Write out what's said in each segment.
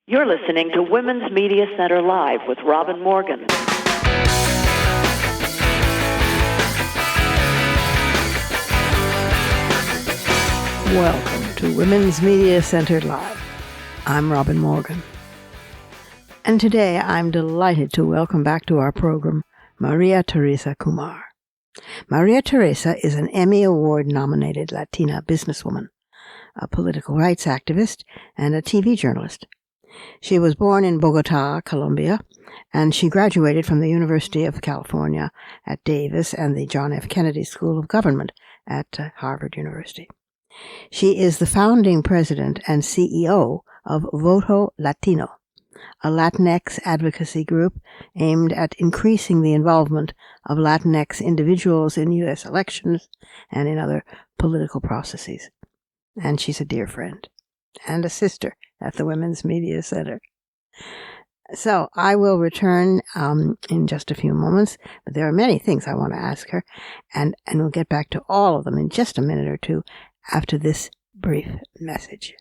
You're listening to Women's Media Center Live with Robin Morgan. Welcome to Women's Media Center Live. I'm Robin Morgan. And today I'm delighted to welcome back to our program Maria Teresa Kumar. Maria Teresa is an Emmy Award-nominated Latina businesswoman, a political rights activist, and a TV journalist. She was born in Bogota, Colombia, and she graduated from the University of California at Davis and the John F. Kennedy School of Government at Harvard University. She is the founding president and CEO of Voto Latino, a Latinx advocacy group aimed at increasing the involvement of Latinx individuals in U.S. elections and in other political processes. And she's a dear friend and a sister at the Women's Media Center. So I will return in just a few moments, but there are many things I want to ask her, and we'll get back to all of them in just a minute or two after this brief message.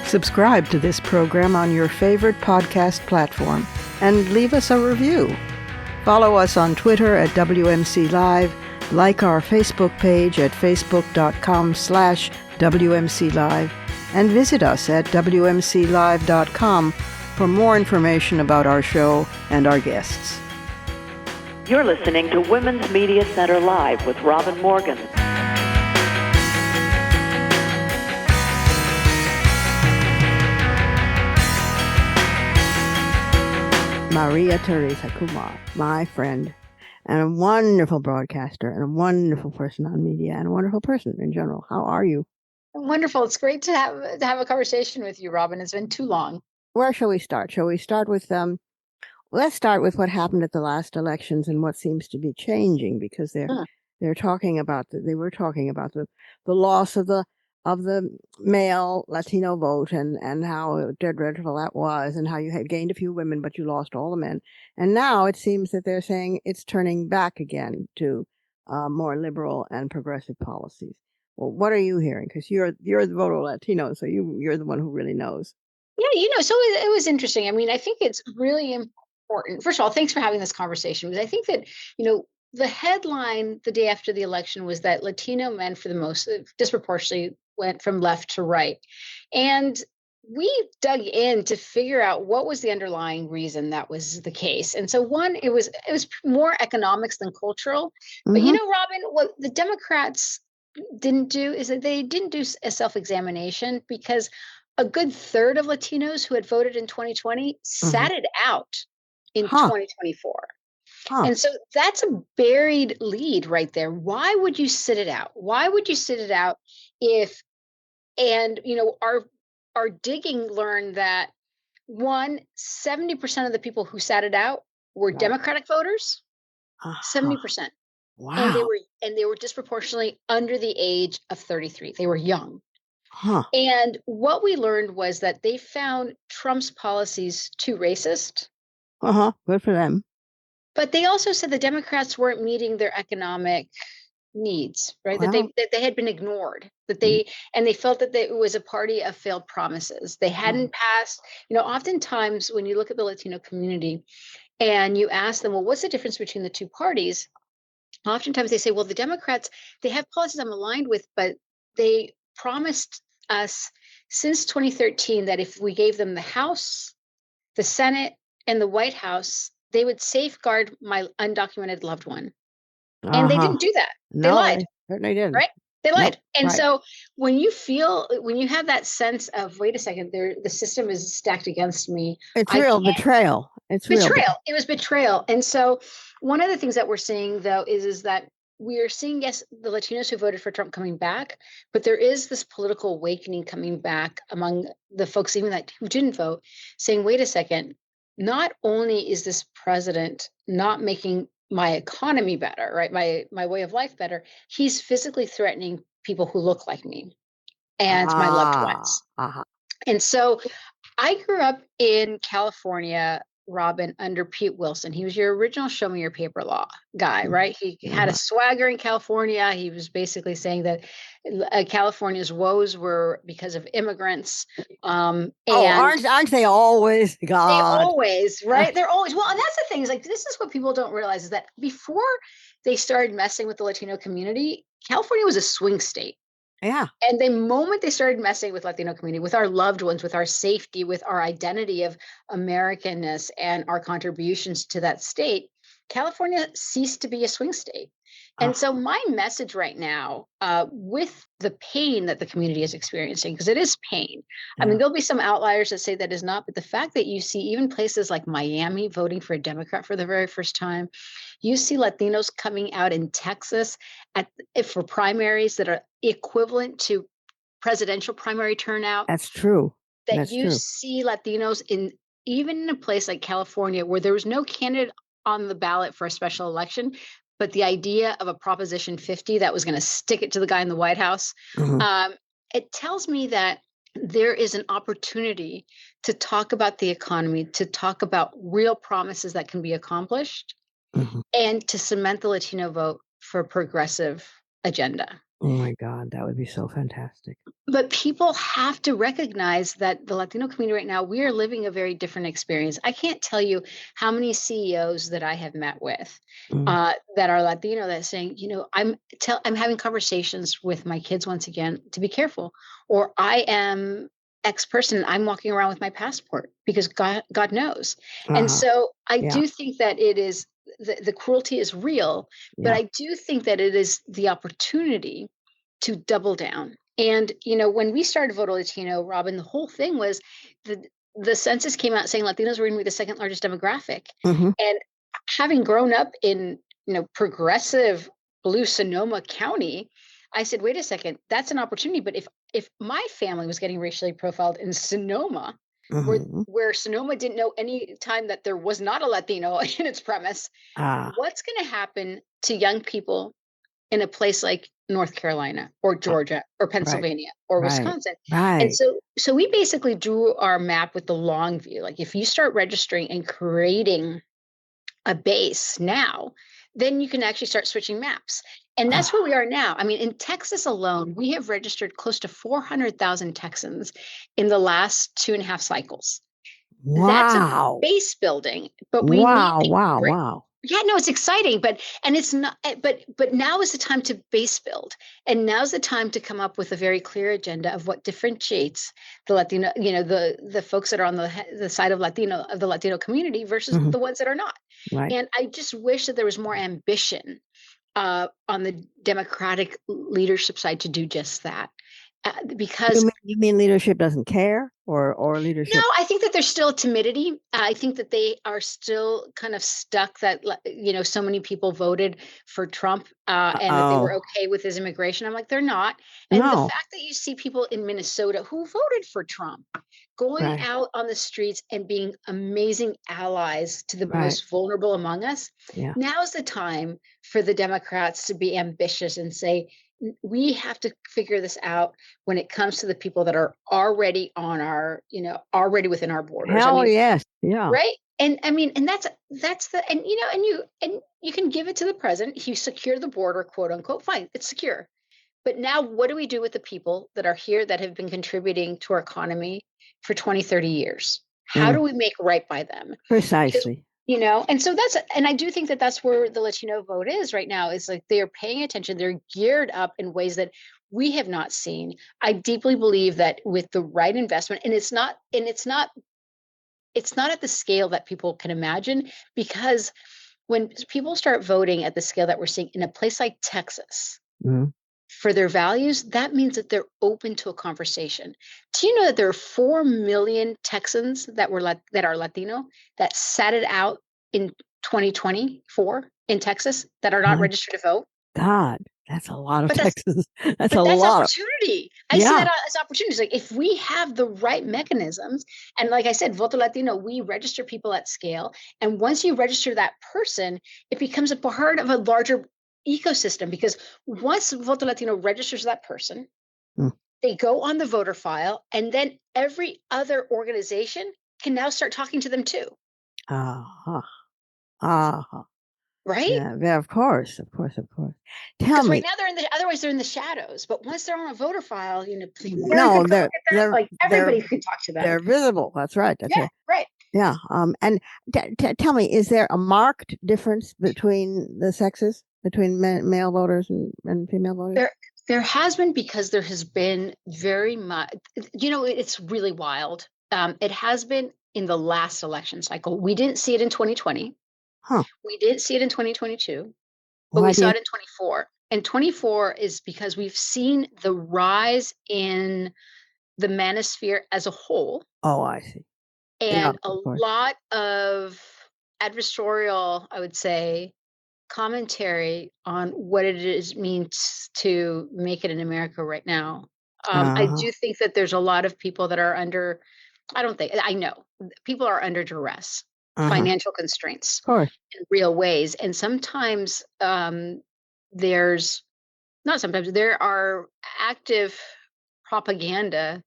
Subscribe to this program on your favorite podcast platform and leave us a review. Follow us on Twitter at WMC Live, like our Facebook page at facebook.com/WMC Live, and visit us at WMCLive.com for more information about our show and our guests. You're listening to Women's Media Center Live with Robin Morgan. Maria Teresa Kumar, my friend, and a wonderful broadcaster, and a wonderful person on media, and a wonderful person in general. How are you? Wonderful. It's great to have a conversation with you, Robin. It's been too long. Where shall we start? Shall we start with let's start with what happened at the last elections and what seems to be changing, because they were talking about the loss of the male Latino vote and how dreadful that was, and how you had gained a few women but you lost all the men. And now it seems that they're saying it's turning back again to more liberal and progressive policies. Well, what are you hearing? Because you're the voter Latino, so you're the one who really knows. Yeah, so it was interesting. I mean, I think it's really important. First of all, thanks for having this conversation, because I think that, the headline the day after the election was that Latino men, for the most, disproportionately went from left to right. And we dug in to figure out what was the underlying reason that was the case. And so one, it was more economics than cultural. Mm-hmm. But, Robin, what the Democrats didn't do is that they didn't do a self-examination, because a good third of Latinos who had voted in 2020 sat it out in 2024. And so that's a buried lead right there. Why would you sit it out? Why would you sit it out if, and, our digging learned that 70% of the people who sat it out were Democratic voters, 70%. Wow. And they were disproportionately under the age of 33. They were young. And what we learned was that they found Trump's policies too racist. Good for them. But they also said the Democrats weren't meeting their economic needs, right? Wow. That they had been ignored, and they felt that it was a party of failed promises. They hadn't passed, oftentimes when you look at the Latino community and you ask them, well, what's the difference between the two parties? Oftentimes they say, well, the Democrats, they have policies I'm aligned with, but they promised us since 2013 that if we gave them the House, the Senate, and the White House, they would safeguard my undocumented loved one. And they didn't do that. They lied. Certainly didn't. Right? They lied. And so when you have that sense of, wait a second, the system is stacked against me. It's real betrayal. It was betrayal. And so one of the things that we're seeing, though, is that we are seeing, yes, the Latinos who voted for Trump coming back, but there is this political awakening coming back among the folks even who didn't vote, saying, wait a second, not only is this president not making my economy better, right, my way of life better, he's physically threatening people who look like me and my loved ones. And so I grew up in California Robin, under Pete Wilson. He was your original show me your paper law guy, right? He had a Uh-huh. swagger in California. He was basically saying that California's woes were because of immigrants. Oh, And aren't they always? they God. always, right? They're always, well, and that's the thing is like, this is what people don't realize is that before they started messing with the Latino community, California was a swing state. Yeah. And the moment they started messing with Latino community, with our loved ones, with our safety, with our identity of Americanness and our contributions to that state, California ceased to be a swing state. And so my message right now, with the pain that the community is experiencing, because it is pain. I mean, there'll be some outliers that say that is not, but the fact that you see even places like Miami voting for a Democrat for the very first time, you see Latinos coming out in Texas for primaries that are equivalent to presidential primary turnout, That's true. that That's you true. see Latinos even in a place like California where there was no candidate on the ballot for a special election, but the idea of a Proposition 50 that was going to stick it to the guy in the White House, Mhm. it tells me that there is an opportunity to talk about the economy, to talk about real promises that can be accomplished, Mhm. and to cement the Latino vote for a progressive agenda. Oh my God, that would be so fantastic. But people have to recognize that the Latino community right now, we are living a very different experience. I can't tell you how many CEOs that I have met with Mm. that are Latino that are saying, I'm having conversations with my kids once again to be careful, or I am X person. I'm walking around with my passport because God knows. And Uh-huh. so I Yeah. do think that it is the cruelty is real, but Yeah. I do think that it is the opportunity to double down. And when we started Voto Latino, Robin, the whole thing was the the census came out saying Latinos were going to be the second largest demographic. Mhm. And having grown up in progressive blue Sonoma County, I said, wait a second, that's an opportunity. But if my family was getting racially profiled in Sonoma, where Mhm. where Sonoma didn't know any time that there was not a Latino in its premise, Ah. what's going to happen to young people in a place like North Carolina or Uh, Georgia or right. Pennsylvania or Right. Wisconsin? And Right. so we basically drew our map with the long view. Like if you start registering and creating a base now, then you can actually start switching maps. And that's where we Ah. are now. I mean, in Texas alone, we have registered close to 400,000 Texans in the last 2.5 cycles. That's a Wow. base building, but we need Wow. to Wow. bring. Wow. Yeah, no, it's exciting, and it's not, but now is the time to base build, and now's the time to come up with a very clear agenda of what differentiates the Latino, the folks that are on the side of the Latino community versus Mhm. the ones that are not. Right. And I just wish that there was more ambition on the Democratic leadership side to do just that, because You mean leadership doesn't care or no, leadership? I think that there's still timidity. I think that they are still kind of stuck that, so many people voted for Trump and that they were Oh. okay with his immigration. I'm like, they're not. And the No. fact that you see people in Minnesota who voted for Trump going Right. out on the streets and being amazing allies to the Right. most vulnerable among us, Yeah. now's the time for the Democrats to be ambitious and say, we have to figure this out when it comes to the people that are already on our, already within our borders. I Hell mean, yes. Yeah. right? And I mean, and that's the and you can give it to the president. He secured the border, quote unquote. Fine, it's secure. But now what do we do with the people that are here that have been contributing to our economy for 20, 30 years? How Mm. do we make right by them? Because Precisely. and so and I do think that that's where the Latino vote is right now. Is like they are paying attention. They're geared up in ways that we have not seen. I deeply believe that with the right investment, and it's not at the scale that people can imagine, because when people start voting at the scale that we're seeing in a place like Texas Mhm. for their values, that means that they're open to a conversation. Do you know that there are 4 million Texans that are Latino that sat it out in 2024 in Texas that are not My registered to vote? God, that's a lot of But that's Texas. That's a But that's lot of opportunity. I see yeah. that as opportunities. Like if we have the right mechanisms, and like I said, Voto Latino, we register people at scale. And once you register that person, it becomes a part of a larger ecosystem, because once Voto Latino registers that person, Mm. they go on the voter file, and then every other organization can now start talking to them too. Uh-huh. Uh-huh. right? Yeah, of course, of course, of course. Tell Because right me, now otherwise they're in the shadows. But once they're on a voter file, parents no, have to look at that. Like they're everybody can talk to them. they're visible. That's right. That's Yeah, right. right. Yeah. And tell me, is there a marked difference between the sexes, between male voters and female voters? There has been, because there has been very much, it's really wild. It has been in the last election cycle. We didn't see it in 2020. Huh. We didn't see it in 2022, but we Why do saw you? it in 24. And 24 is because we've seen the rise in the manosphere as a whole, Oh, I see. Yeah, and a of course. lot of adversarial, I would say, commentary on what it is means to make it in America right now. I Uh-huh. do think that there's a lot of people that are under, I don't think, I know people are under duress, Uh-huh. Of financial constraints course. in real ways. And sometimes there's, not sometimes, there are active propaganda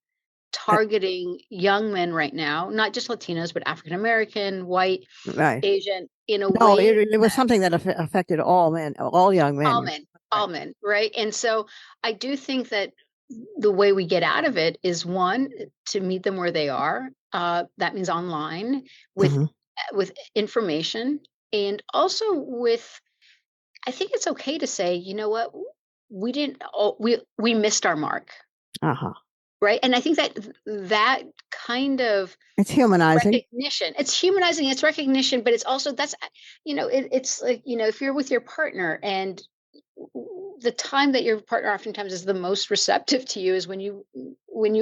Uh, targeting young men right now, not just Latinos, but African American, white, right. Asian, in a No, way. it was something that affected all men, all young men. Almond, Right. almond, right? And so I do think that the way we get out of it is, one, to meet them where they are. That means online with Hmm. with information, and also with. I think it's okay to say, you know what, we didn't. Oh, we missed our mark, Uh-huh. right? And I think that that kind of It's humanizing. recognition, it's humanizing, it's recognition, but it's also, that's, it's like, if you're with your partner, and the time that your partner oftentimes is the most receptive to you is when you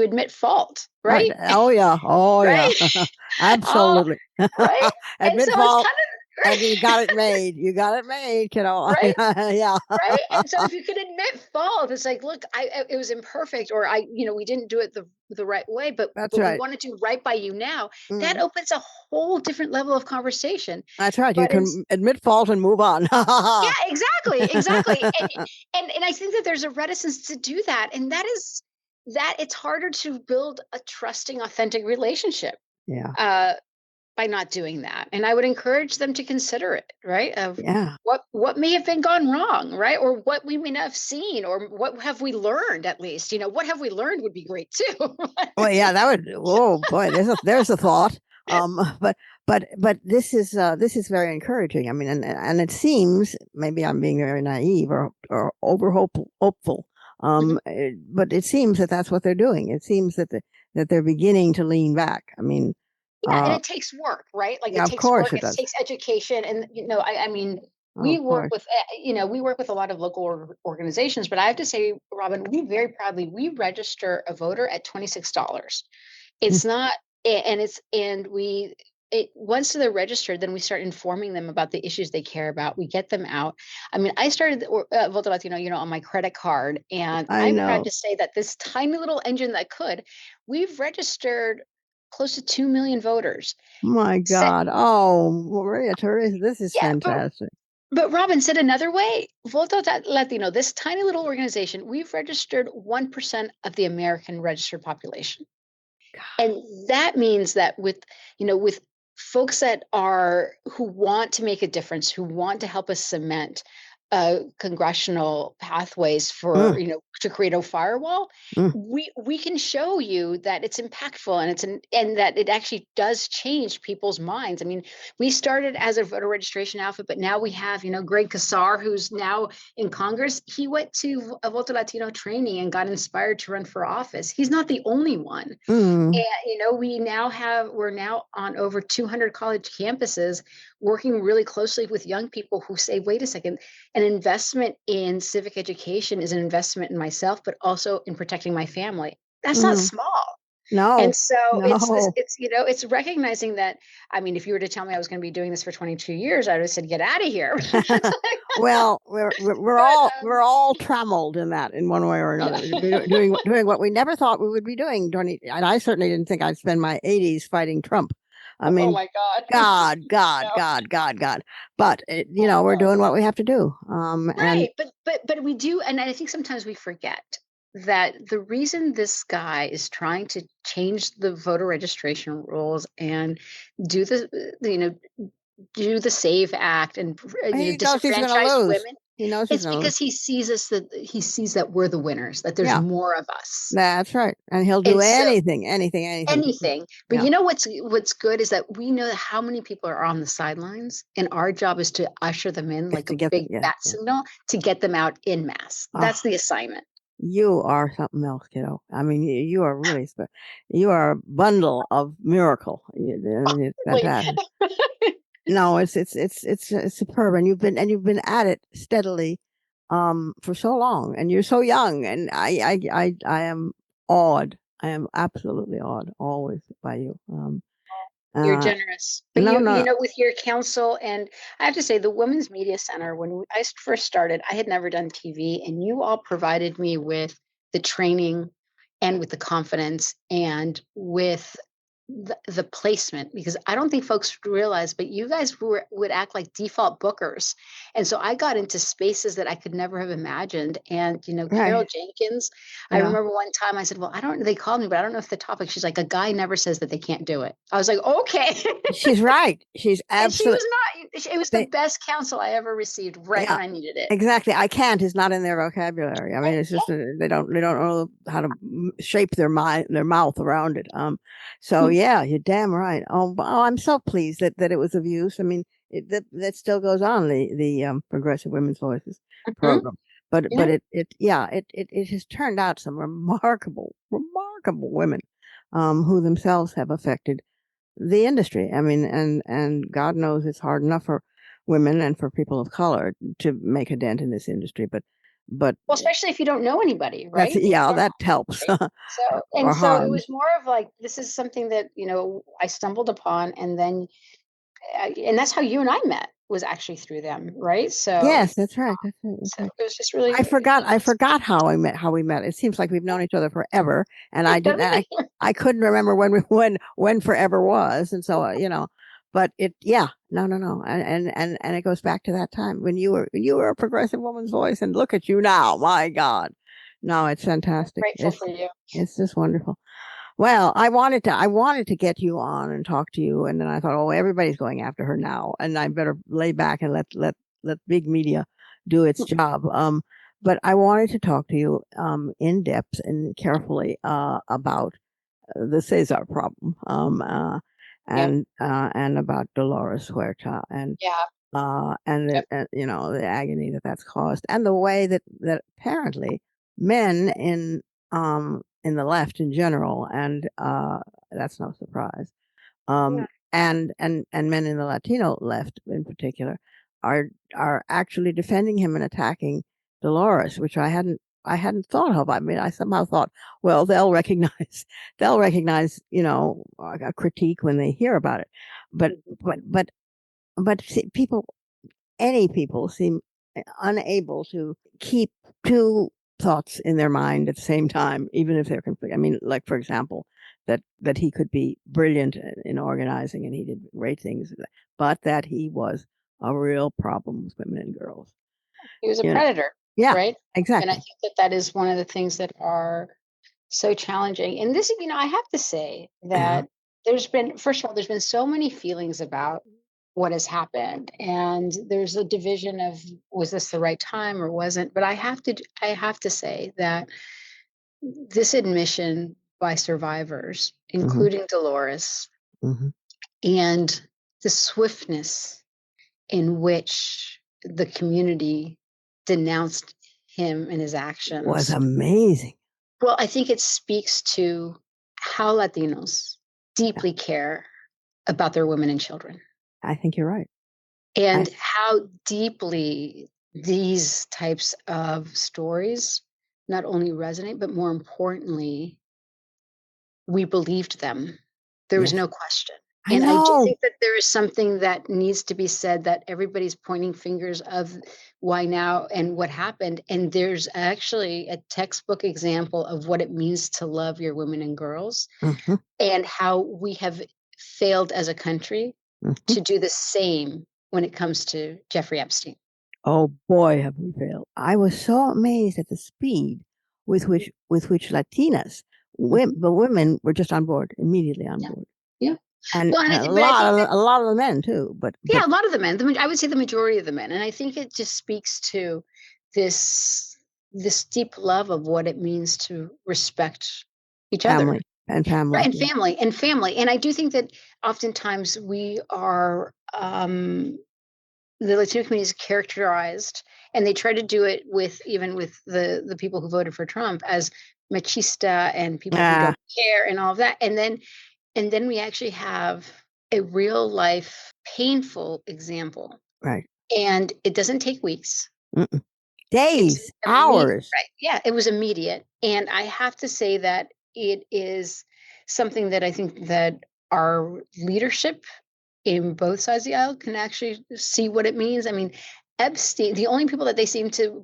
admit fault, Right. right? Oh yeah. Oh yeah. Right. Oh, Absolutely. right. And so Admit it's fault, kind of and you got it right. made. You got it made, kiddo. Right. Yeah. Right. And so if you can admit fault, it's like, look, it was imperfect, or we didn't do it the right way, but That's we right. want to do right by you now. That Mm. opens a whole different level of conversation. That's right. You But in can admit fault and move on. Yeah, exactly, exactly. And I think that there's a reticence to do that, and that it's harder to build a trusting, authentic relationship Yeah. uh, by not doing that. And I would encourage them to consider it, right? Of Yeah. what may have been gone wrong, right? Or what we may not have seen, or what have we learned, at least. What have we learned would be great too. Well, yeah, that would. Oh boy, there's a thought. Um, but but this is very encouraging. I mean, and it seems, maybe I'm being very naive or over hopeful. Mhm. But it seems that that's what they're doing. It seems that they're beginning to lean back. I mean, Yeah, and uh, it takes work, right? Like, it yeah, of takes course work, it it does. takes education, and I mean, Oh, of course. we work with a lot of local organizations, but I have to say, Robin, we very proudly we register a voter at $26. Mm. It's not, and once they're registered, then we start informing them about the issues they care about. We get them out. I mean, I started Voto Latino, on my credit card, and I I'm proud know. to say that this tiny little engine we've registered close to 2 million voters. My Sa- God. Oh, Maria Teresa, this is yeah, but fantastic. Robin, said another way, Latino, this tiny little organization, we've registered 1% of the American registered population. And that means that with folks who want to make a difference, who want to help us cement congressional pathways Mm, to create a firewall, mm, we can show you that it's impactful, and that it actually does change people's minds. I mean, we started as a voter registration outfit, but now we have Greg Casar, who's now in Congress. He went to a Voto Latino training and got inspired to run for office. He's not the only one. mm, And we're now on over 200 college campuses, working really closely with young people who say, wait a second, an investment in civic education is an investment in myself, but also in protecting my family. That's not mm. small. And No, so no. it's recognizing that. I mean, if you were to tell me I was going to be doing this for 22 years, I would have said, get out of here. Well, But we're all trammeled in that in one way or yeah. another, doing what we never thought we would be doing. And I certainly didn't think I'd spend my 80s fighting Trump. I Oh mean, my God. God, God, No. God, God, God. But we're Oh. doing what we have to do. And Right, but we do, and I think sometimes we forget. that the reason this guy is trying to change the voter registration rules and do do the Save Act and He knows he's going to disenfranchise lose. women, He knows he's it's going to lose. because he sees that we're the winners, that there's Yeah, more of us. that's right. And he'll do And so anything. anything. But Yeah, you know what's good is that we know how many people are on the sidelines, and our job is to usher them in it's like to a get them. big Yeah, bat yeah. signal to get them out in mass. That's Oh, the assignment. you are something else, kiddo. I mean, you are really, you are a bundle of miracle. I mean, it's Like, fantastic. No, it's superb, and you've been at it steadily, for so long, and you're so young, and I am awed. I am absolutely awed always by you. you're Uh, generous, but no, you no, know, with your counsel, and I have to say, the Women's Media Center. When I first started, I had never done TV, and you all provided me with the training, and with the confidence, and with the placement, because I don't think folks realize, but you guys would act like default bookers. And so I got into spaces that I could never have imagined. And, Carol right, Jenkins, I yeah. remember one time I said, well, they called me, but I don't know if the topic, she's like, a guy never says that they can't do it. I was like, okay. She's right. She's And she absolutely. was not, it was the best counsel I ever received right Yeah, when I needed it. exactly. I can't is not in their vocabulary. I mean, it's just they don't know how to shape their mouth around it. So yeah, you're damn right. Oh, I'm so pleased that it was of use. I mean, that still goes on, the Progressive Women's Voices Mhm. program. Yeah. It has turned out some remarkable women, who themselves have affected the industry. I mean, and God knows it's hard enough for women and for people of color to make a dent in this industry, but Well, especially if you don't know anybody, that's, right? If you yeah, don't that know helps. anybody. Or So it was harms. more of like, this is something that, I stumbled upon, and then, and that's how you and I met, was actually through them, right? Yes, that's right. That's So right. it was just really, I forgot how we met. It seems like we've known each other forever, and it doesn't it? I couldn't remember when forever was, and so, but yeah, no, and it goes back to that time when you were a progressive woman's voice, and look at you now, my God, no, it's fantastic. Grateful for you. It's just wonderful. Well, I wanted to get you on and talk to you, and then I thought, oh, everybody's going after her now, and I better lay back and let big media do its job. But I wanted to talk to you, in depth and carefully, about the Cesar problem, Yep. and about Dolores Huerta, Yeah. Yep. the agony that that's caused, and the way that apparently men in the left in general, and that's no surprise, Yeah. and men in the Latino left in particular, are actually defending him and attacking Dolores, which I hadn't thought of. I mean, I somehow thought, well, they'll recognize a critique when they hear about it, but Mhm. see, any people seem unable to keep two thoughts in their mind at the same time, even if they're conflicting. I mean, like, for example, that he could be brilliant in organizing and he did great things, but that he was a real problem with women and girls. He was a You know, predator, yeah, right? And I exactly. think that that is one of the things that are so challenging. And this, I have to say Yeah. that first of all, there's been so many feelings about what has happened. And there's a division of, was this the right time or wasn't? But I have to say that this admission by survivors, Hmm. including Dolores, Hmm. and the swiftness in which the community denounced him and his Was actions. amazing. Well, I think it speaks to how Latinos Yeah, deeply care about their women and children, I think you're right. I and how deeply these types of stories not only resonate, but more importantly, we believed them. There was Yes, no question. I And I do know. think that there is something that needs to be said, that everybody's pointing fingers of why now and what happened. And there's actually a textbook example of what it means to love your women and girls, Hmm. and how we have failed as a country Hmm. to do the same when it comes to Jeffrey Epstein. Oh boy, have we failed. I was so amazed at the speed with which Latinas, the women were just on board, immediately on board. Yeah. And Well, a lot of the men too, but yeah, a lot of the men. I would say the majority of the men, and I think it just speaks to this deep love of what it means to respect each other, family, right? And yeah. family. And I do think that oftentimes we are the Latino community is characterized, and they try to do it with even with the people who voted for Trump as machista and people who don't care and all of that, and then we actually have a real life painful example. Right. And it doesn't take weeks. Mm-mm. Days, hours. Right. Yeah, it was immediate. And I have to say that it is something that I think that our leadership in both sides of the aisle can actually see what it means. I mean, Epstein, the only people that they seem to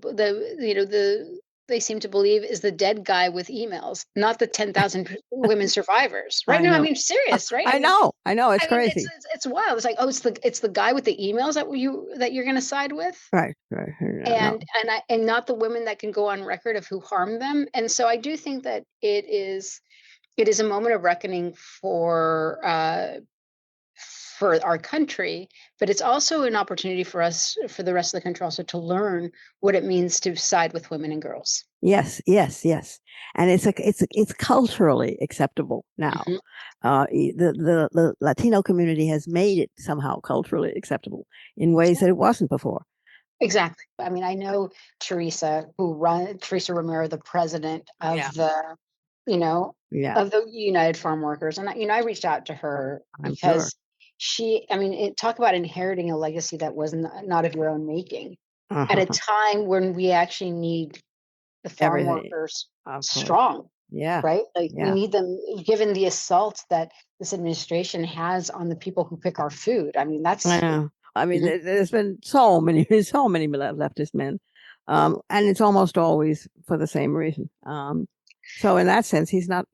they seem to believe is the dead guy with emails, not the 10,000 women survivors. Right? I No, I know. mean serious, right? I know. It's crazy. It's wild. It's like, oh, it's the guy with the emails that you're going to side with, Right. No. and not the women that can go on record of who harmed them. And so I do think that it is a moment of reckoning for our country, but it's also an opportunity for us, for the rest of the country, also to learn what it means to side with women and girls. Yes. And it's culturally acceptable now. The Latino community has made it somehow culturally acceptable in ways that it wasn't before. Exactly. I mean, I know Teresa Romero, the president of the of the United Farm Workers, and I reached out to her because talk about inheriting a legacy that was not of your own making at a time when we actually need the farm workers strong. Yeah. Right? Like we need them, given the assault that this administration has on the people who pick our food. I mean, that's I mean, there's been so many leftist men, and it's almost always for the same reason. So in that sense, he's not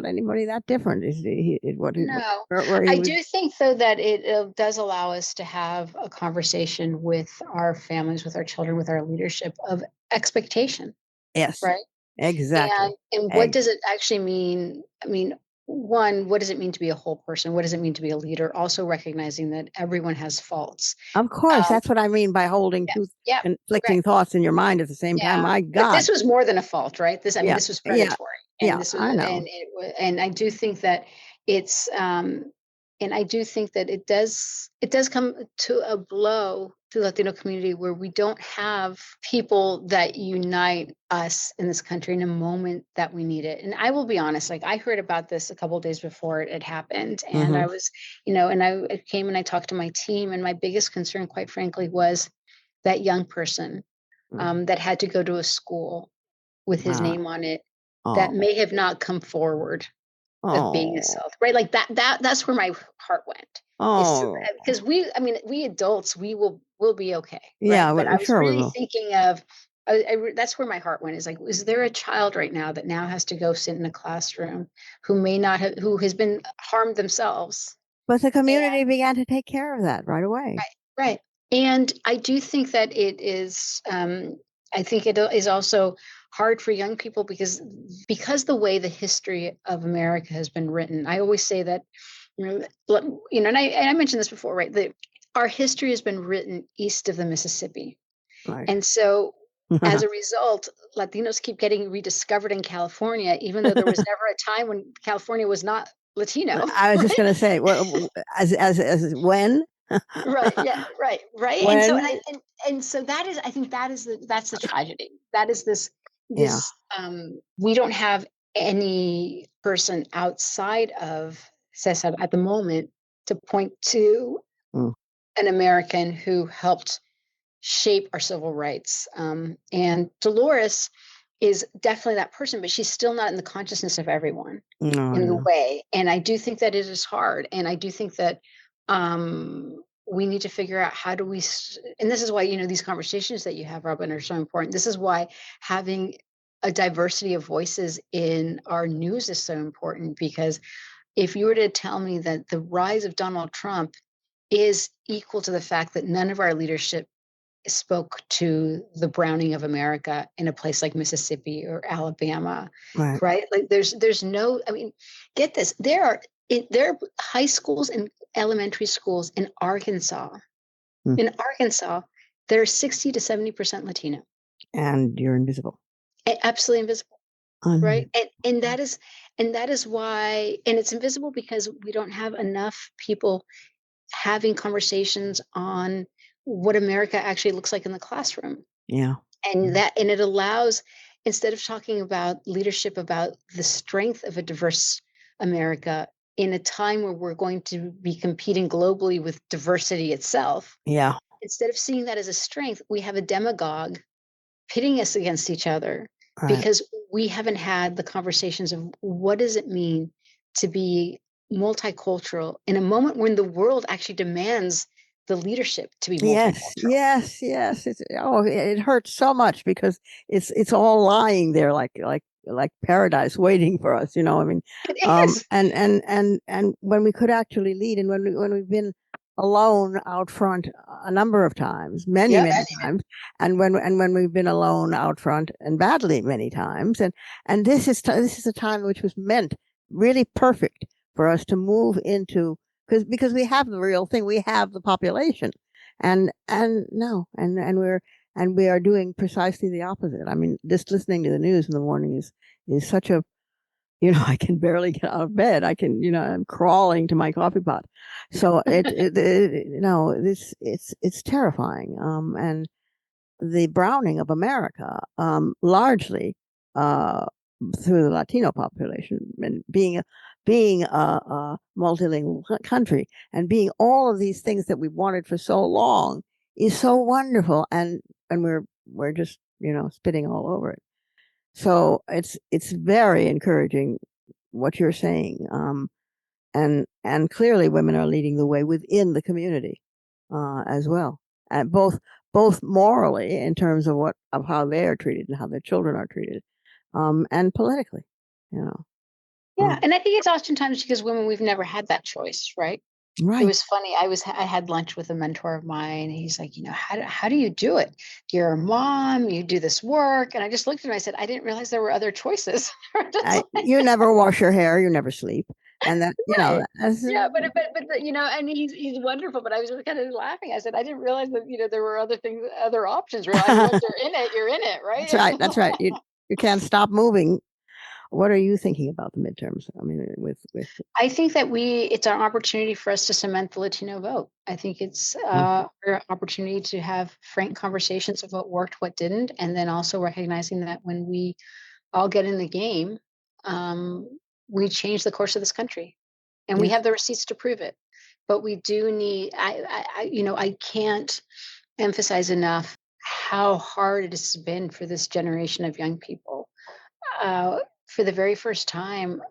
anybody that different. No, I do think though that it does allow us to have a conversation with our families, with our children, with our leadership of expectation. Yes, right. Exactly. And what does it actually mean? I mean, one, what does it mean to be a whole person? What does it mean to be a leader? Also recognizing that everyone has faults. Of course, that's what I mean by holding two conflicting thoughts in your mind at the same time. My God, but this was more than a fault, right? This was predatory, and this was, I know. and I do think that it's, and I do think that it does come to a blow to the Latino community where we don't have people that unite us in this country in a moment that we need it. And I will be honest, like I heard about this a couple of days before it had happened, and I was, and I came and I talked to my team, and my biggest concern, quite frankly, was that young person that had to go to a school with his name on it that may have not come forward of being assaulted, right? Like that's where my heart went. Because we adults, we'll be okay. Right? But I was really thinking of, that's where my heart went, is like, is there a child right now that now has to go sit in a classroom who may not have, who has been harmed themselves? But the community began to take care of that right away. Right. And I do think that it is, I think it is also hard for young people because the way the history of America has been written. I always say that, and I mentioned this before, right? That our history has been written east of the Mississippi. Right. And so as a result, Latinos keep getting rediscovered in California, even though there was never a time when California was not Latino. I was just going to say, well, as when? Right. Yeah. Right. When? And so that is, I think that's the tragedy. That is this, we don't have any person outside of Cesar at the moment to point to an American who helped shape our civil rights. And Dolores is definitely that person, but she's still not in the consciousness of everyone in the way. And I do think that it is hard. And I do think that we need to figure out how do we, and this is why, these conversations that you have, Robin, are so important. This is why having a diversity of voices in our news is so important, because if you were to tell me that the rise of Donald Trump is equal to the fact that none of our leadership spoke to the browning of America in a place like Mississippi or Alabama, Right. right? Like there's no, I mean, get this, there are high schools and elementary schools in Arkansas. Hmm. In Arkansas, they're 60 to 70% Latino. And you're invisible. Absolutely invisible, right? Un- And that is why, and it's invisible because we don't have enough people having conversations on what America actually looks like in the classroom. yeah. And it allows, instead of talking about leadership, about the strength of a diverse America in a time where we're going to be competing globally with diversity itself, Yeah. instead of seeing that as a strength, we have a demagogue pitting us against each other Right. because we haven't had the conversations of what does it mean to be multicultural in a moment when the world actually demands the leadership to be Yes, multicultural. yes, yes. It hurts so much because it's all lying there like paradise waiting for us. I mean, It is. and when we could actually lead, and when we've been alone out front a number of times, many Yep. many times, and when we've been alone out front and badly many times, and this is a time which was meant really perfect for us to move into because we have the real thing, we have the population, and no, and we are doing precisely the opposite. I mean, just listening to the news in the morning is such a I can barely get out of bed. I'm crawling to my coffee pot. So this it's terrifying. And the browning of America, largely uh, through the Latino population, and being a multilingual country, and being all of these things that we've wanted for so long, is so wonderful, and we're just spitting all over it. So it's very encouraging what you're saying, and clearly women are leading the way within the community as well, and both morally in terms of how they are treated and how their children are treated, and politically, you know. Yeah, and I think it's oftentimes because women, we've never had that choice, right? It Right. was funny. I had lunch with a mentor of mine. And he's like, how do you do it? You're a mom, you do this work. And I just looked at him. I said, I didn't realize there were other choices. Just like, You never wash your hair, you never sleep, and that right. that's, Yeah, and he's wonderful. But I was just kind of laughing. I said, I didn't realize that there were other things, other options. Realize once you're in it, that's right? right. That's right. You can't stop moving. What are you thinking about the midterms? I mean, with I think that it's our opportunity for us to cement the Latino vote. I think it's mm, our opportunity to have frank conversations of what worked, what didn't, and then also recognizing that when we all get in the game, um, we change the course of this country, and we yes, have the receipts to prove it. But we do need. I can't emphasize enough how hard it has been for this generation of young people. For the very first time,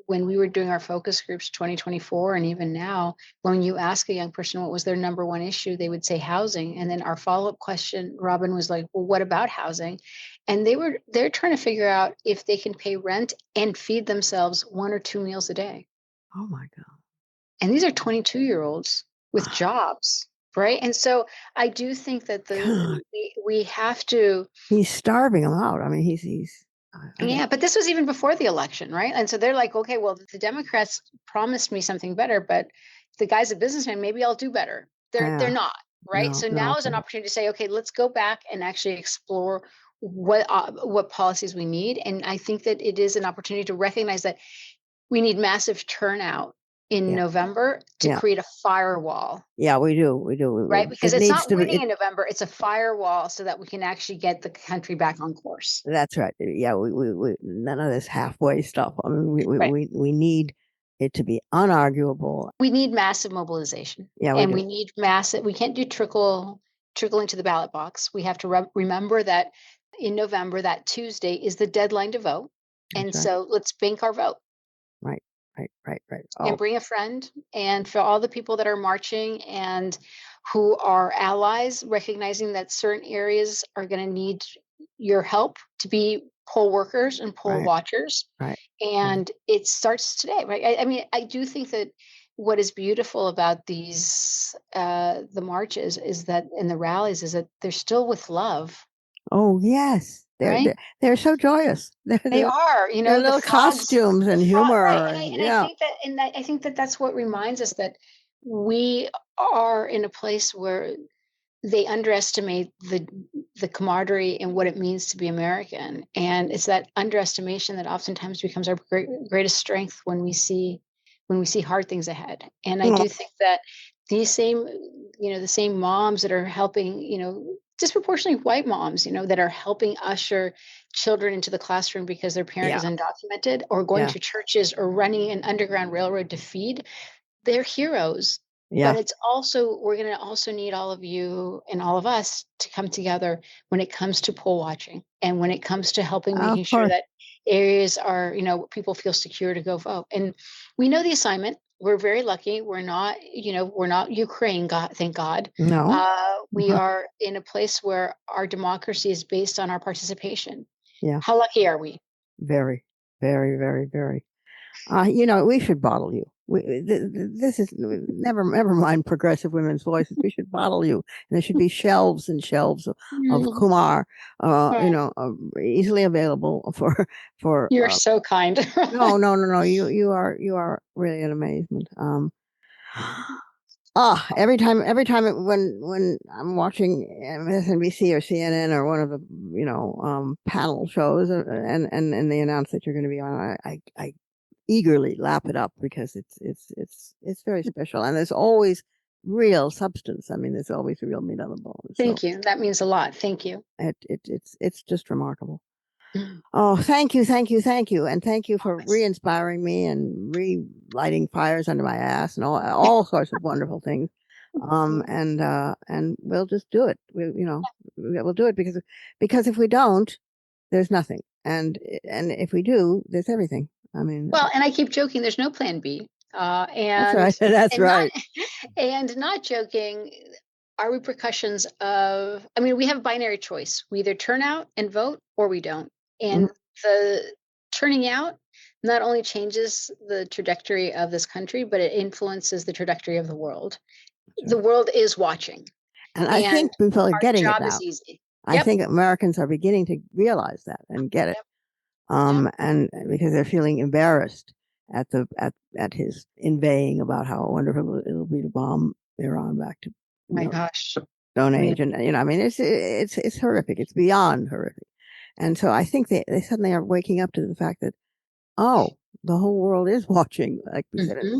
when we were doing our focus groups 2024 and even now, when you ask a young person what was their number one issue, they would say housing. And then our follow-up question, Robin, was like, well, what about housing? And they're trying to figure out if they can pay rent and feed themselves 1 or 2 meals a day. oh my And these are 22-year-olds with god. jobs, right? And so I do think that God, we have to. he's starving him out. I mean, he's I don't Yeah, but this was even before the election, right? And so they're like, okay, well, the Democrats promised me something better, but the guy's a businessman, maybe I'll do better. They're yeah, not, right? no, So now no, is an no. opportunity to say, okay, let's go back and actually explore what policies we need. And I think that it is an opportunity to recognize that we need massive turnout in Yeah, November to yeah, create a firewall, yeah. We do. right? Because It it's needs not to be. winning in November, it's a firewall so that we can actually get the country back on course. That's right. Yeah, we none of this halfway stuff. I mean, Right. we need it to be unarguable. We need massive mobilization, Yeah, we and do. we need massive. We can't do trickle into the ballot box. We have to remember that in November, that Tuesday is the deadline to vote, That's and right. so let's bank our vote Right, right. and Oh, bring a friend. And for all the people that are marching and who are allies, recognizing that certain areas are going to need your help to be poll workers and poll right, watchers, right, right. and it starts today, right? I mean, I do think that what is beautiful about these the marches is that and the rallies is that they're still with love, Oh yes, right? they're so joyous. They are, They're the little frogs, costumes and right? humor, And I and and I yeah. think that I think that that's what reminds us that we are in a place where they underestimate the camaraderie and what it means to be American, and it's that underestimation that oftentimes becomes our greatest strength when we see hard things ahead. And I Oh, do think that these same, the same moms that are helping, disproportionately white moms, that are helping usher children into the classroom because their parent yeah, is undocumented, or going yeah, to churches, or running an underground railroad to feed, they're heroes. But yeah. it's also we're going to also need all of you and all of us to come together when it comes to poll watching, and when it comes to helping Of making sure course, that areas are, people feel secure to go vote. And we know the assignment. We're very lucky. We're not Ukraine, God, thank God. no, We are in a place where our democracy is based on our participation. yeah, How lucky are we? very, very, very, very. We should bottle you. This is never mind progressive women's voices. We should bottle you, and there should be shelves and shelves of Mhm. Kumar, Right. easily available for. You're so kind. No, no, no, no. You are really an amazement. Every time when I'm watching MSNBC or CNN or one of the panel shows, and they announce that you're going to be on, I eagerly lap it up because it's very special, and there's always real substance. I mean, there's always real meat on the bone. So Thank you. That means a lot. Thank you. it's just remarkable. Mm. Oh, thank you, thank you, thank you, and thank you for re-inspiring me and relighting fires under my ass and all sorts of wonderful things. And we'll just do it. We'll do it because if we don't, there's nothing, and if we do, there's everything. I mean, Well, and I keep joking, there's no plan B. that's right. That's And not right. and not joking, our repercussions of I mean, we have binary choice. We either turn out and vote or we don't. Mhm. And the turning out not only changes the trajectory of this country, but it influences the trajectory of the world. That's The right. world is watching, And I and think people are our getting it job is now. easy. I Yep. think Americans are beginning to realize that and get it. Yep. Yep. And because they're feeling embarrassed at his inveighing about how wonderful it'll be to bomb Iran back to you My know gosh. Stone I mean, Age, and I mean it's horrific. It's beyond horrific. And so I think they suddenly are waking up to the fact that, oh, the whole world is watching, like we said in mhm.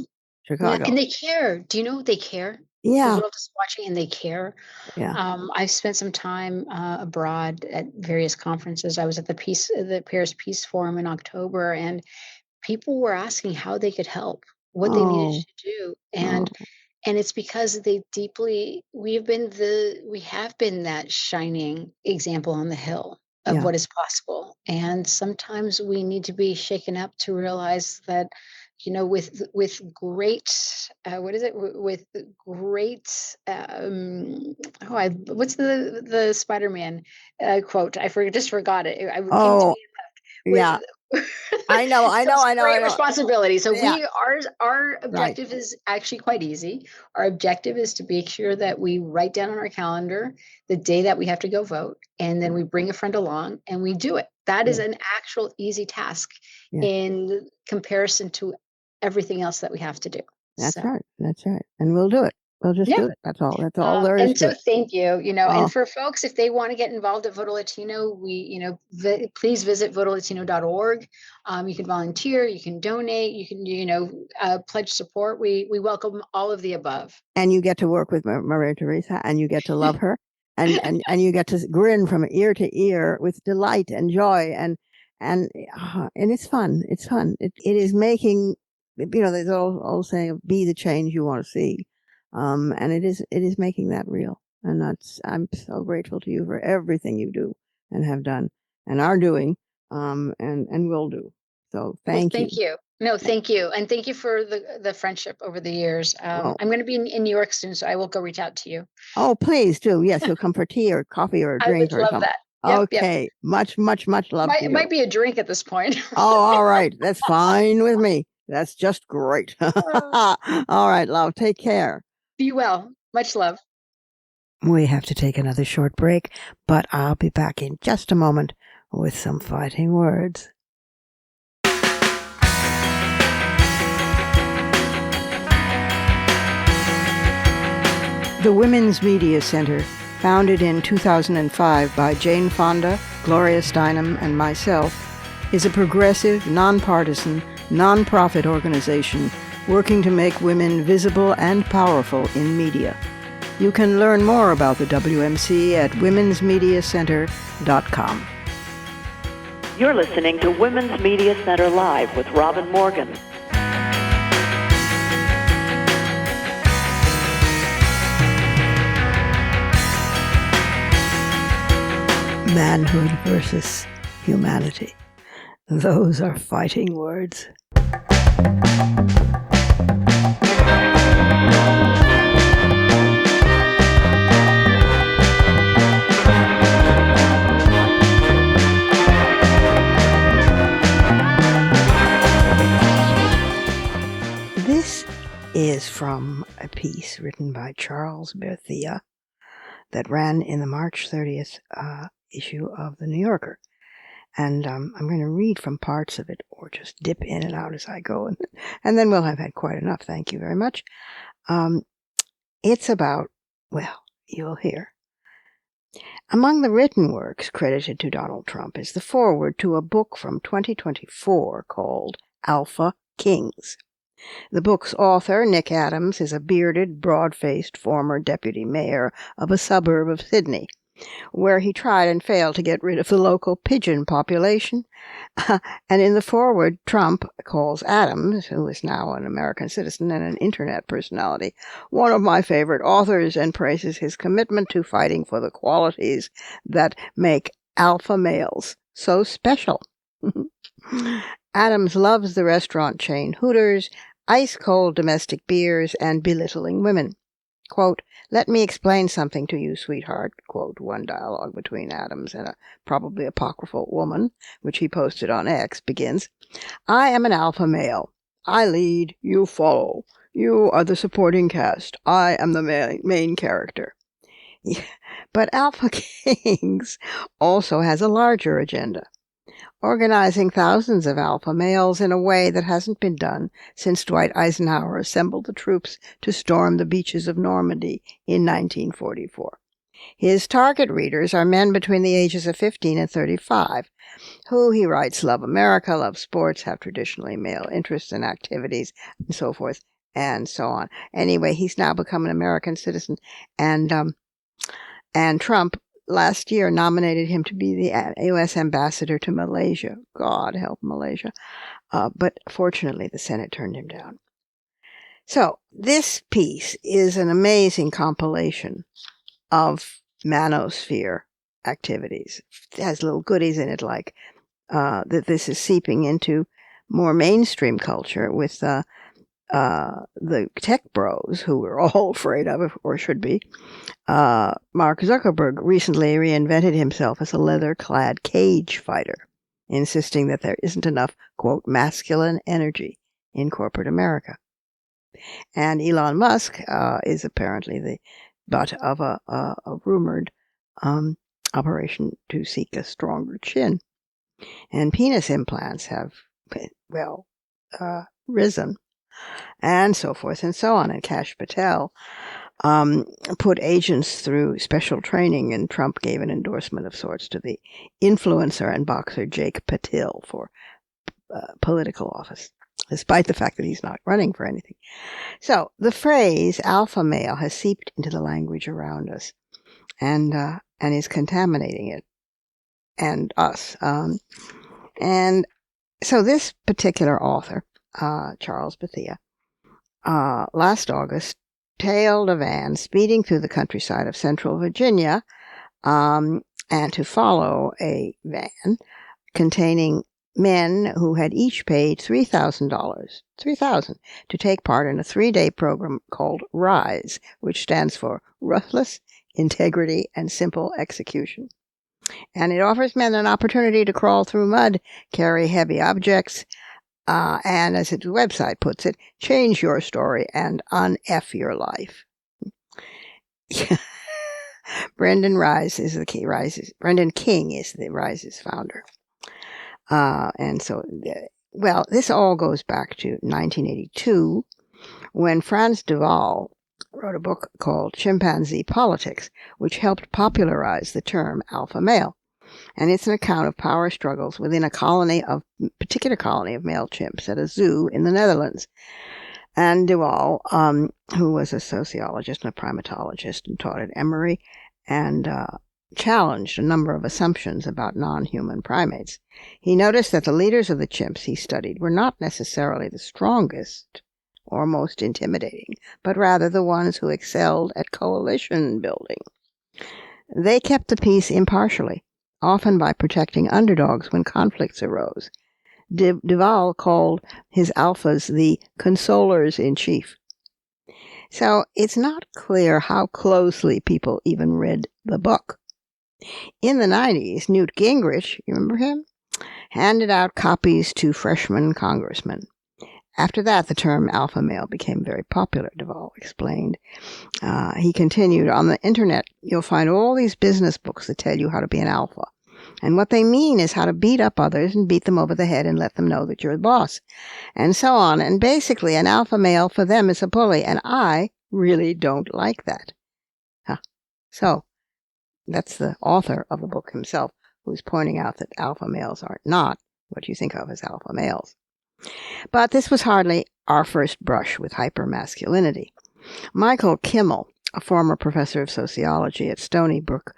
Yeah, Chicago. and they care. Do you know they care? The Yeah, world is watching and they care. yeah. I've spent some time abroad at various conferences. I was at the Paris Peace Forum in October, and people were asking how they could help, what they needed Oh, to do, oh, and it's because we have been that shining example on the hill of yeah. what is possible. And sometimes we need to be shaken up to realize that, with great, what is it? With great, what's the Spider-Man quote? Just forgot it. I came to Oh, me yeah. with I know, I know, comes I know, I great know. responsibility. So Yeah, our right. objective is actually quite easy. Our objective is to make sure that we write down on our calendar the day that we have to go vote, and then Yeah, we bring a friend along and we do it. That is yeah, an actual easy task yeah. in comparison to everything else that we have to do. That's So right. That's right. And we'll do it. We'll just yeah. do it. That's all. That's all there is And to so it. thank you, and Oh, for folks, if they want to get involved at Voto Latino, please visit votolatino.org. You can volunteer, you can donate, you can, pledge support. We welcome all of the above. and you get to work with Maria Teresa, and you get to love her, and you get to grin from ear to ear with delight and joy, and it's fun. It's fun. It is making, there's old saying of be the change you want to see, and it is making that real. And I'm so grateful to you for everything you do and have done and are doing, and will do. So Well, thank you. thank you. No, thank you. And thank you for the friendship over the years. Well, I'm going to be in New York soon, so I will go reach out to you. oh, please do. Yes, you'll come for tea or coffee or a I drink would or love something. that. Yep, yep. Okay. Much, much, much love to It you. might be a drink at this point. Oh, all right. That's fine with me. That's just great. All right, love. Take care. Be well. Much love. We have to take another short break, but I'll be back in just a moment with some fighting words. The Women's Media Center, founded in 2005 by Jane Fonda, Gloria Steinem, and myself, is a progressive, nonpartisan, nonprofit organization working to make women visible and powerful in media. You can learn more about the WMC at womensmediacenter.com. You're listening to Women's Media Center Live with Robin Morgan. Manhood versus humanity. Those are fighting words. This is from a piece written by Charles Berthia that ran in the March 30th issue of The New Yorker. And I'm going to read from parts of it, or just dip in and out as I go, and then we'll have had quite enough. Thank you very much. It's about, well, you'll hear. Among the written works credited to Donald Trump is the foreword to a book from 2024 called Alpha Kings. The book's author, Nick Adams, is a bearded, broad-faced former deputy mayor of a suburb of Sydney, where he tried and failed to get rid of the local pigeon population. And in the foreword, Trump calls Adams, who is now an American citizen and an internet personality, one of my favorite authors, and praises his commitment to fighting for the qualities that make alpha males so special. Adams loves the restaurant chain Hooters, ice-cold domestic beers, and belittling women. Quote, "Let me explain something to you, sweetheart," quote, one dialogue between Adams and a probably apocryphal woman, which he posted on X, begins, "I am an alpha male. I lead, you follow. You are the supporting cast. I am the main character." But Alpha Kings also has a larger agenda, organizing thousands of alpha males in a way that hasn't been done since Dwight Eisenhower assembled the troops to storm the beaches of Normandy in 1944. His target readers are men between the ages of 15 and 35, who, he writes, love America, love sports, have traditionally male interests and activities, and so forth, and so on. Anyway, he's now become an American citizen, and Trump last year nominated him to be the U.S. ambassador to Malaysia. God help Malaysia. But fortunately, the Senate turned him down. So this piece is an amazing compilation of manosphere activities. It has little goodies in it, like that this is seeping into more mainstream culture with the tech bros, who we're all afraid of, or should be. Mark Zuckerberg recently reinvented himself as a leather-clad cage fighter, insisting that there isn't enough, quote, masculine energy in corporate America. And Elon Musk is apparently the butt of a rumored operation to seek a stronger chin. And penis implants have, risen, and so forth and so on. And Kash Patel put agents through special training, and Trump gave an endorsement of sorts to the influencer and boxer Jake Patil for political office, despite the fact that he's not running for anything. So the phrase alpha male has seeped into the language around us and is contaminating it and us. And so this particular author, Charles Bethia, last August tailed a van speeding through the countryside of central Virginia, and to follow a van containing men who had each paid $3,000 to take part in a 3-day program called RISE, which stands for Ruthless Integrity and Simple Execution. And it offers men an opportunity to crawl through mud, carry heavy objects, And as its website puts it, change your story and un-F your life. Brendan King is the Rise's founder. And so, this all goes back to 1982, when Franz de Waal wrote a book called Chimpanzee Politics, which helped popularize the term alpha male. And it's an account of power struggles within a particular colony of male chimps at a zoo in the Netherlands. And de Waal, who was a sociologist and a primatologist and taught at Emory, and challenged a number of assumptions about non-human primates. He noticed that the leaders of the chimps he studied were not necessarily the strongest or most intimidating, but rather the ones who excelled at coalition building. They kept the peace impartially, often by protecting underdogs when conflicts arose. De Waal called his alphas the consolers-in-chief. So it's not clear how closely people even read the book. In the 90s, Newt Gingrich, you remember him, handed out copies to freshman congressmen. After that, the term alpha male became very popular, de Waal explained. He continued, on the internet, you'll find all these business books that tell you how to be an alpha. And what they mean is how to beat up others and beat them over the head and let them know that you're the boss. And so on. And basically, an alpha male for them is a bully. And I really don't like that. So, that's the author of the book himself, who's pointing out that alpha males are not what you think of as alpha males. But this was hardly our first brush with hypermasculinity. Michael Kimmel, a former professor of sociology at Stony Brook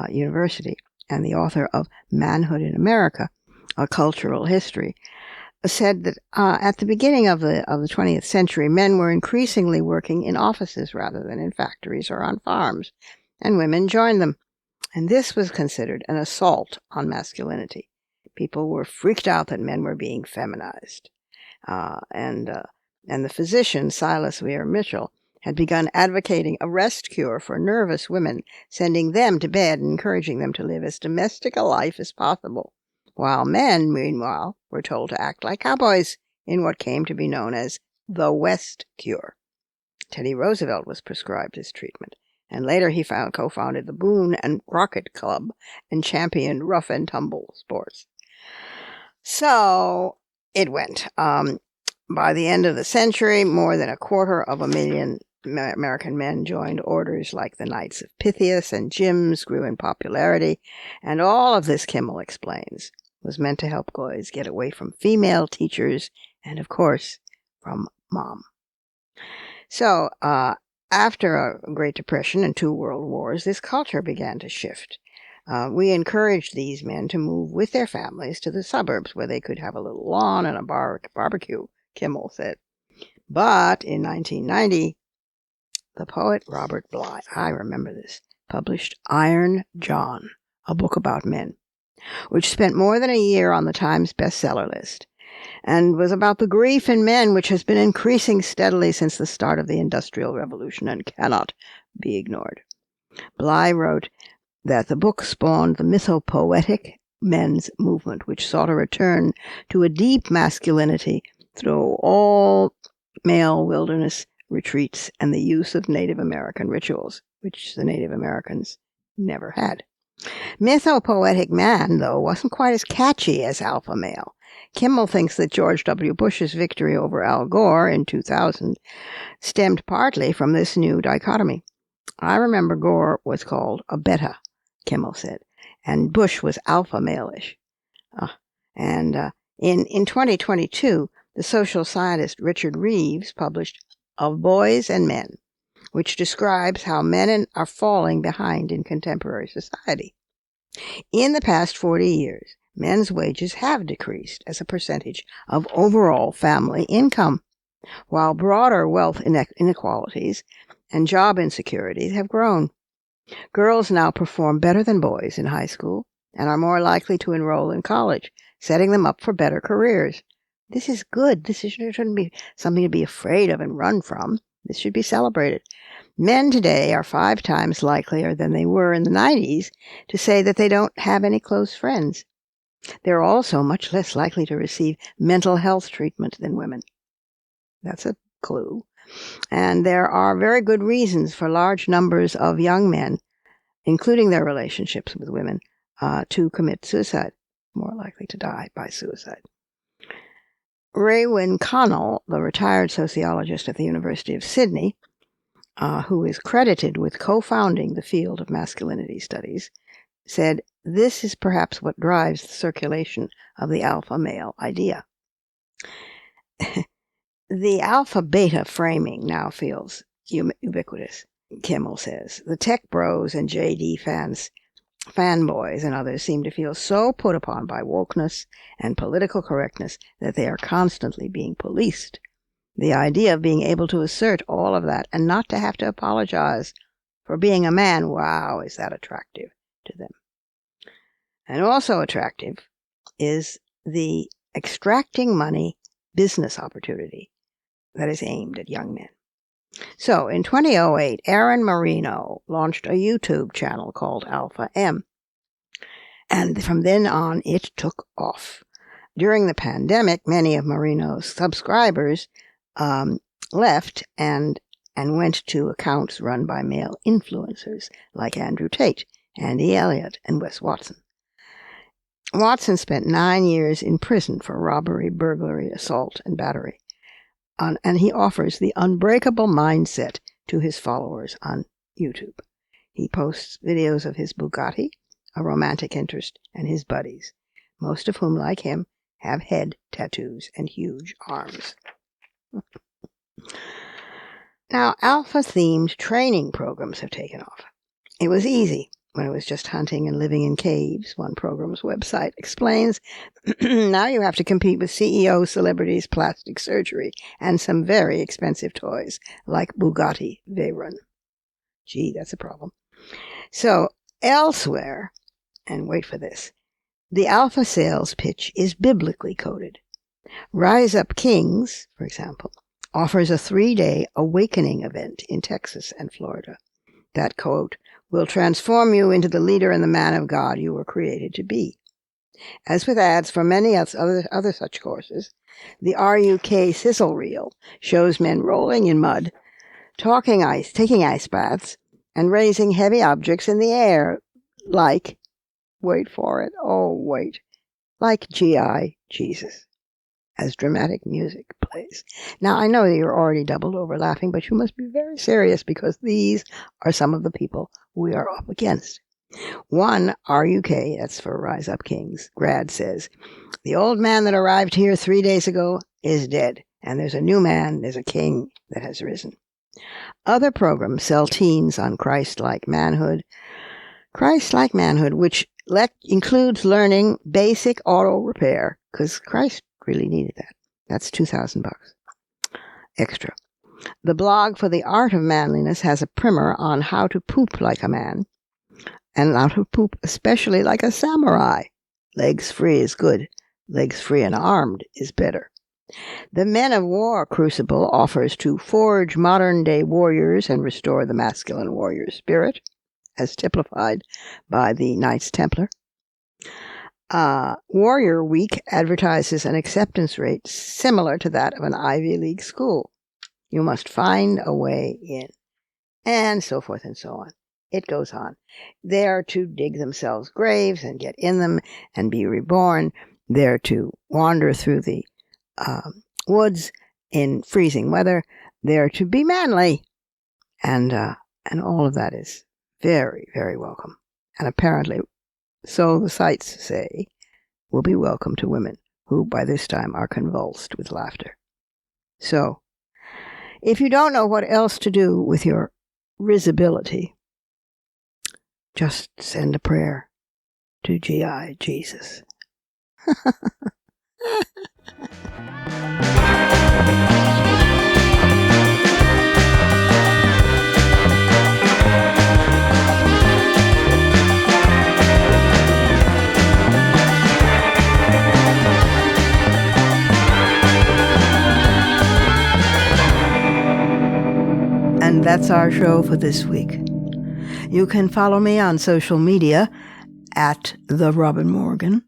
University and the author of Manhood in America, A Cultural History, said that at the beginning of the 20th century, men were increasingly working in offices rather than in factories or on farms, and women joined them. And this was considered an assault on masculinity. People were freaked out that men were being feminized. And the physician, Silas Weir Mitchell, had begun advocating a rest cure for nervous women, sending them to bed and encouraging them to live as domestic a life as possible, while men, meanwhile, were told to act like cowboys in what came to be known as the West Cure. Teddy Roosevelt was prescribed this treatment, and later he co-founded the Boone and Crockett Club and championed rough and tumble sports. So it went. By the end of the century, more than 250,000 American men joined orders like the Knights of Pythias, and gyms grew in popularity. And all of this, Kimmel explains, was meant to help boys get away from female teachers and, of course, from mom. So, after a Great Depression and 2 world wars, this culture began to shift. We encouraged these men to move with their families to the suburbs where they could have a little lawn and a barbecue, Kimmel said. But in 1990, the poet Robert Bly, I remember this, published Iron John, a book about men, which spent more than a year on the Times bestseller list, and was about the grief in men which has been increasing steadily since the start of the Industrial Revolution and cannot be ignored. Bly wrote that the book spawned the mythopoetic men's movement, which sought a return to a deep masculinity through all male wilderness retreats and the use of Native American rituals, which the Native Americans never had. Mythopoetic man, though, wasn't quite as catchy as alpha male. Kimmel thinks that George W. Bush's victory over Al Gore in 2000 stemmed partly from this new dichotomy. I remember Gore was called a beta, Kimmel said, and Bush was alpha male-ish. In 2022, the social scientist Richard Reeves published Of Boys and Men, which describes how men are falling behind in contemporary society. In the past 40 years, men's wages have decreased as a percentage of overall family income, while broader wealth inequalities and job insecurities have grown. Girls now perform better than boys in high school and are more likely to enroll in college, setting them up for better careers. This is good. This shouldn't be something to be afraid of and run from. This should be celebrated. Men today are 5 times likelier than they were in the 90s to say that they don't have any close friends. They're also much less likely to receive mental health treatment than women. That's a clue. And there are very good reasons for large numbers of young men, including their relationships with women, to commit suicide, more likely to die by suicide. Raewyn Connell, the retired sociologist at the University of Sydney, who is credited with co-founding the field of masculinity studies, said, "This is perhaps what drives the circulation of the alpha male idea." The alpha-beta framing now feels ubiquitous, Kimmel says. The tech bros and JD fanboys and others seem to feel so put upon by wokeness and political correctness that they are constantly being policed. The idea of being able to assert all of that and not to have to apologize for being a man, wow, is that attractive to them. And also attractive is the extracting money business opportunity that is aimed at young men. So in 2008, Aaron Marino launched a YouTube channel called Alpha M. And from then on, it took off. During the pandemic, many of Marino's subscribers left and went to accounts run by male influencers like Andrew Tate, Andy Elliott, and Wes Watson. Watson spent 9 years in prison for robbery, burglary, assault, and battery. And he offers the unbreakable mindset to his followers on YouTube. He posts videos of his Bugatti, a romantic interest, and his buddies, most of whom, like him, have head tattoos and huge arms. Now, alpha-themed training programs have taken off. It was easy when it was just hunting and living in caves, one program's website explains. Now you have to compete with CEOs, celebrities, plastic surgery, and some very expensive toys, like Bugatti Veyron. Gee, that's a problem. So, elsewhere, and wait for this, the alpha sales pitch is biblically coded. Rise Up Kings, for example, offers a 3-day awakening event in Texas and Florida. That, quote, will transform you into the leader and the man of God you were created to be. As with ads for many other such courses, the RUK sizzle reel shows men rolling in mud, taking ice baths, and raising heavy objects in the air like, wait for it, oh wait, like G.I. Jesus, as dramatic music plays. Now, I know that you're already doubled over laughing, but you must be very serious because these are some of the people we are up against. One RUK, that's for Rise Up Kings, grad says, the old man that arrived here 3 days ago is dead, and there's a new man, there's a king that has risen. Other programs sell teens on Christ-like manhood, which includes learning basic auto repair, because Christ really needed that. That's $2,000 extra. The blog for the Art of Manliness has a primer on how to poop like a man, and how to poop especially like a samurai. Legs free is good. Legs free and armed is better. The Men of War Crucible offers to forge modern-day warriors and restore the masculine warrior spirit, as typified by the Knights Templar. Warrior Week advertises an acceptance rate similar to that of an Ivy League school. You must find a way in, and so forth and so on. It goes on. They're to dig themselves graves and get in them and be reborn. They're to wander through the woods in freezing weather. They're to be manly. And all of that is very, very welcome. And apparently, so the sites say, will be welcome to women who by this time are convulsed with laughter. So, if you don't know what else to do with your risibility, just send a prayer to G.I. Jesus. And that's our show for this week. You can follow me on social media at The Robin Morgan.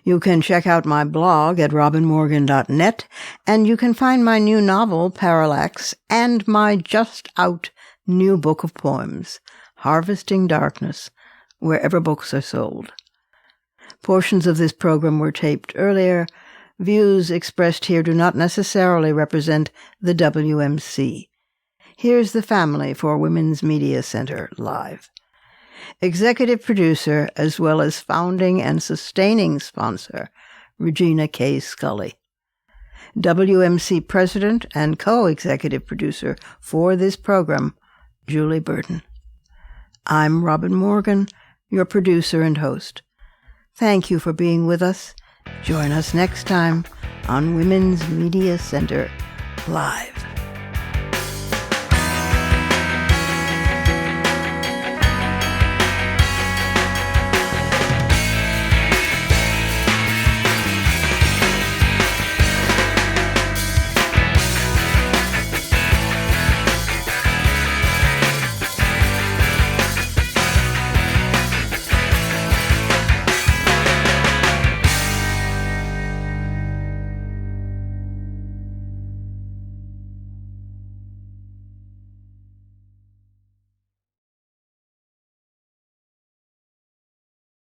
You can check out my blog at robinmorgan.net, and you can find my new novel, Parallax, and my just-out new book of poems, Harvesting Darkness, wherever books are sold. Portions of this program were taped earlier. Views expressed here do not necessarily represent the WMC. Here's the family for Women's Media Center Live. Executive producer, as well as founding and sustaining sponsor, Regina K. Scully. WMC president and co-executive producer for this program, Julie Burton. I'm Robin Morgan, your producer and host. Thank you for being with us. Join us next time on Women's Media Center Live.